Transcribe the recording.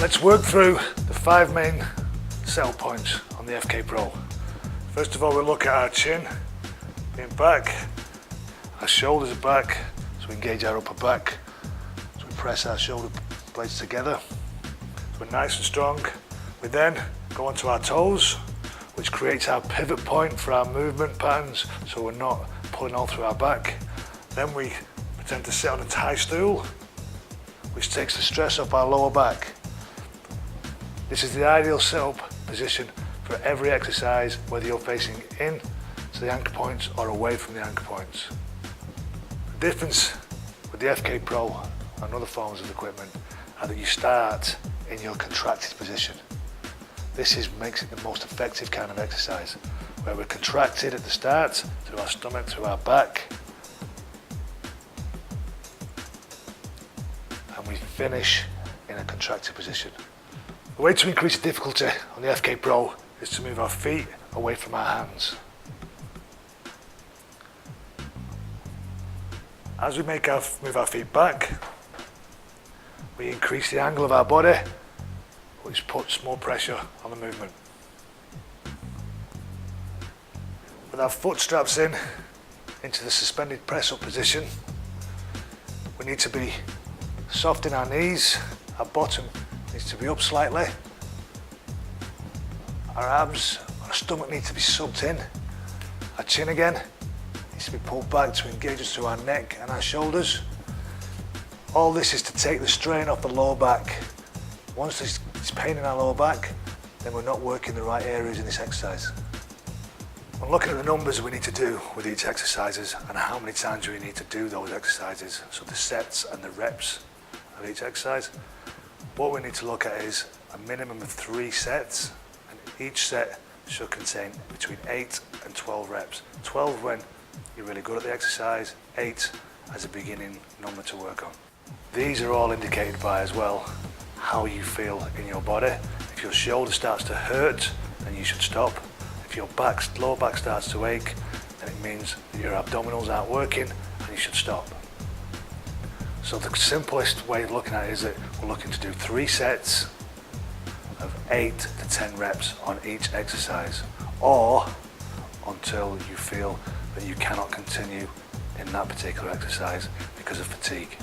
Let's work through the 5 main settle points on the FKPro. First of all, we'll look at our chin being back, our shoulders are back, so we engage our upper back, so we press our shoulder blades together, so we're nice and strong. We then go onto our toes, which creates our pivot point for our movement patterns, so we're not pulling all through our back. Then we pretend to sit on a high stool, which takes the stress off our lower back. This is the ideal sit-up position for every exercise, whether you're facing in to the anchor points or away from the anchor points. The difference with the FKPro and other forms of equipment are that you start in your contracted position. This makes it the most effective kind of exercise, where we're contracted at the start, through our stomach, through our back, and we finish in a contracted position. The way to increase the difficulty on the FKPro is to move our feet away from our hands. As we move our feet back, we increase the angle of our body, which puts more pressure on the movement. With our foot straps into the suspended press-up position, we need to be soft in our knees, our bottom needs to be up slightly, our abs, our stomach needs to be sucked in, our chin again needs to be pulled back to engage us through our neck and our shoulders. All this is to take the strain off the lower back. Once there's pain in our lower back, then we're not working the right areas in this exercise. When looking at the numbers we need to do with each exercises and how many times we need to do those exercises, so the sets and the reps of each exercise, what we need to look at is a minimum of 3 sets, and each set should contain between 8 and 12 reps. 12 when you're really good at the exercise, 8 as a beginning number to work on. These are all indicated by as well how you feel in your body. If your shoulder starts to hurt, then you should stop. If your lower back starts to ache, then it means that your abdominals aren't working and you should stop. So the simplest way of looking at it is that we're looking to do 3 sets of 8 to 10 reps on each exercise, or until you feel that you cannot continue in that particular exercise because of fatigue.